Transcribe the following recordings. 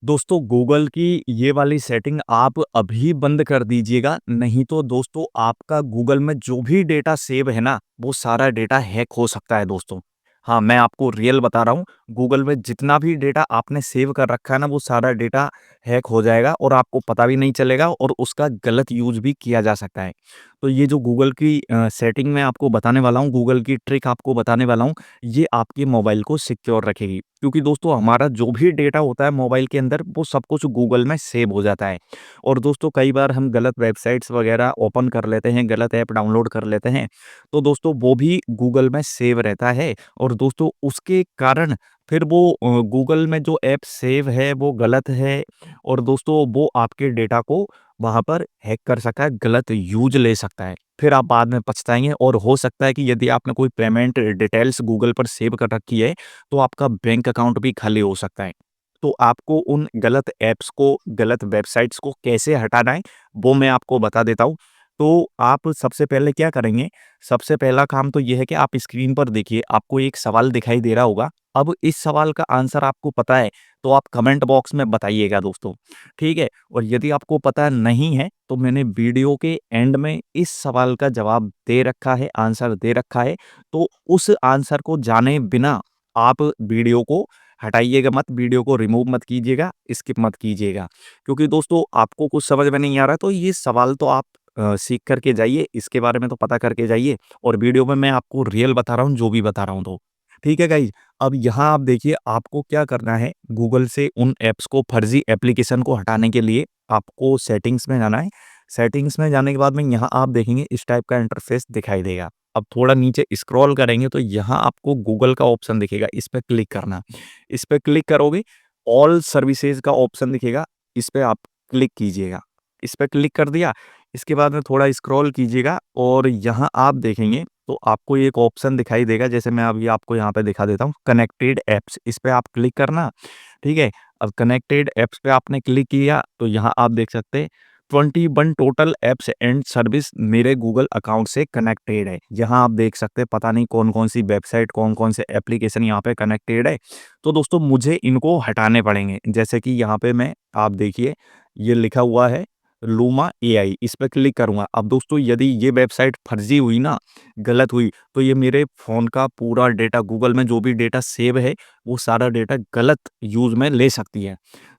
दोस्तों गूगल की ये वाली सेटिंग आप अभी बंद कर दीजिएगा, नहीं तो दोस्तों आपका गूगल में जो भी डेटा सेव है ना, वो सारा डेटा हैक हो सकता है दोस्तों। हाँ, मैं आपको रियल बता रहा हूँ, गूगल में जितना भी डेटा आपने सेव कर रखा है ना, वो सारा डेटा हैक हो जाएगा और आपको पता भी नहीं चलेगा और उसका गलत यूज़ भी किया जा सकता है। तो ये जो गूगल की सेटिंग मैं आपको बताने वाला हूँ, गूगल की ट्रिक आपको बताने वाला हूँ, ये आपके मोबाइल को सिक्योर रखेगी। क्योंकि दोस्तों हमारा जो भी डेटा होता है मोबाइल के अंदर वो सब कुछ गूगल में सेव हो जाता है। और दोस्तों कई बार हम गलत वेबसाइट्स वगैरह ओपन कर लेते हैं, गलत ऐप डाउनलोड कर लेते हैं, तो दोस्तों वो भी गूगल में सेव रहता है और दोस्तों उसके कारण फिर वो गूगल में जो ऐप सेव है वो गलत है और दोस्तों वो आपके डेटा को वहाँ पर हैक कर सकता है, गलत यूज़ ले सकता है। फिर आप बाद में पछताएँगे और हो सकता है कि यदि आपने कोई पेमेंट डिटेल्स गूगल पर सेव कर रखी है, तो आपका बैंक अकाउंट भी खाली हो सकता है। तो आपको उन गलत ऐप्स को, गलत वेबसाइट्स को कैसे हटाना है, वो मैं आपको बता देता हूँ। तो आप सबसे पहले क्या करेंगे, सबसे पहला काम तो ये है कि आप स्क्रीन पर देखिए, आपको एक सवाल दिखाई दे रहा होगा। अब इस सवाल का आंसर आपको पता है, तो आप कमेंट बॉक्स में बताइएगा दोस्तों, ठीक है? और यदि आपको पता नहीं है, तो मैंने वीडियो के एंड में इस सवाल का जवाब दे रखा है, आंसर दे रखा है। तो उस आंसर को जाने बिना आप वीडियो को हटाइएगा मत, वीडियो को रिमूव मत कीजिएगा, स्किप मत कीजिएगा। क्योंकि दोस्तों आपको कुछ समझ में नहीं आ रहा तो ये सवाल तो आप सीख करके जाइए, इसके बारे में तो पता करके जाइए और वीडियो में मैं आपको रियल बता रहा हूँ, जो भी बता रहा हूँ तो। ठीक है गाइज़? अब यहाँ आप देखिए आपको क्या करना है, गूगल से उन ऐप्स को, फर्ज़ी एप्लीकेशन को हटाने के लिए आपको सेटिंग्स में जाना है। सेटिंग्स में जाने के बाद में यहाँ आप देखेंगे इस टाइप का इंटरफ़ेस दिखाई देगा। अब थोड़ा नीचे स्क्रॉल करेंगे तो यहाँ आपको गूगल का ऑप्शन दिखेगा, इस पे क्लिक करना। इस पे क्लिक करोगे, ऑल सर्विसेज़ का ऑप्शन दिखेगा, इस पे आप क्लिक कीजिएगा। इस पे क्लिक कर दिया, इसके बाद में थोड़ा स्क्रॉल कीजिएगा और यहाँ आप देखेंगे तो आपको एक ऑप्शन दिखाई देगा, जैसे मैं अभी आपको यहाँ पे दिखा देता हूँ, कनेक्टेड ऐप्स, इस पे आप क्लिक करना, ठीक है? अब कनेक्टेड ऐप्स पे आपने क्लिक किया तो यहाँ आप देख सकते हैं 21 टोटल ऐप्स एंड सर्विस मेरे गूगल अकाउंट से कनेक्टेड है। यहाँ आप देख सकते हैं पता नहीं कौन-कौन सी वेबसाइट, कौन-कौन से एप्लीकेशन यहाँ पे कनेक्टेड है। तो दोस्तों मुझे इनको हटाने पड़ेंगे। जैसे कि यहाँ पे मैं आप देखिए ये लिखा हुआ है लूमा एआई, इस पे क्लिक करूँगा। अब दोस्तों यदि ये वेबसाइट फर्जी हुई ना, गलत हुई, तो ये मेरे फ़ोन का पूरा डेटा, गूगल में जो भी डेटा सेव है, वो सारा डेटा गलत यूज़ में ले सकती है।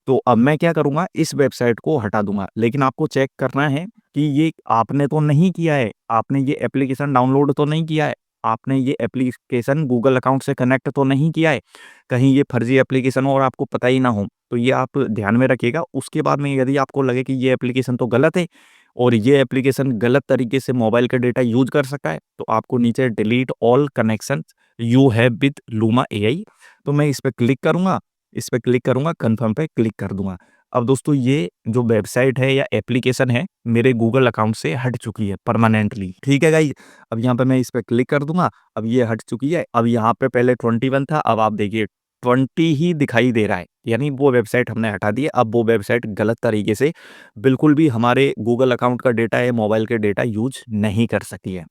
तो अब मैं क्या करूँगा, इस वेबसाइट को हटा दूँगा। लेकिन आपको चेक करना है कि ये आपने तो नहीं किया है, आपने ये एप्लीकेशन डाउनलोड तो नहीं किया है, आपने ये एप्लीकेशन गूगल अकाउंट से कनेक्ट तो नहीं किया है। कहीं ये फर्जी एप्लीकेशन हो और आपको पता ही ना हो, तो ये आप ध्यान में रखिएगा। उसके बाद में यदि आपको लगे कि ये एप्लीकेशन तो गलत है और ये एप्लीकेशन गलत तरीके से मोबाइल का डेटा यूज़ कर सकता है, तो आपको नीचे delete all connection you have with luma AI, तो मैं इस पे क्लिक करूँगा, इस पे क्लिक करूँगा, कन्फर्म पे क्लिक कर दूँगा। अब दोस्तों ये जो वेबसाइट है या एप्लीकेशन है, मेरे गूगल अकाउंट से हट चुकी है परमानेंटली। ठीक है गाइज़? अब यहाँ पे मैं इस पे क्लिक कर दूँगा, अब ये हट चुकी है। अब यहाँ पे पहले 21 था, अब आप देखिए 20 ही दिखाई दे रहा है। यानी वो वेबसाइट हमने हटा दी है, अब वो वेबसाइट गलत तरीके से बिल्कुल भी हमारे गूगल अकाउंट का डेटा या मोबाइल के डेटा यूज़ नहीं कर सकती है।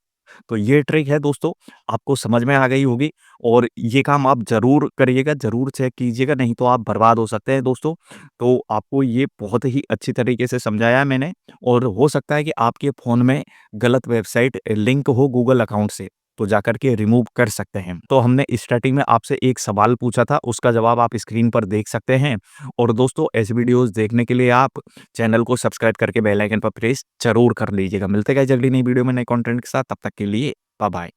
तो ये ट्रिक है दोस्तों, आपको समझ में आ गई होगी और ये काम आप ज़रूर करिएगा, ज़रूर चेक कीजिएगा, नहीं तो आप बर्बाद हो सकते हैं दोस्तों। तो आपको ये बहुत ही अच्छी तरीके से समझाया है मैंने और हो सकता है कि आपके फ़ोन में गलत वेबसाइट लिंक हो गूगल अकाउंट से, तो जाकर के रिमूव कर सकते हैं। तो हमने स्टार्टिंग में आपसे एक सवाल पूछा था, उसका जवाब आप स्क्रीन पर देख सकते हैं और दोस्तों ऐसी वीडियोज़ देखने के लिए आप चैनल को सब्सक्राइब करके बेल आइकन पर प्रेस ज़रूर कर लीजिएगा। मिलते हैं गाइस अगली नई वीडियो में नए कंटेंट के साथ, तब तक के लिए बाय बाय।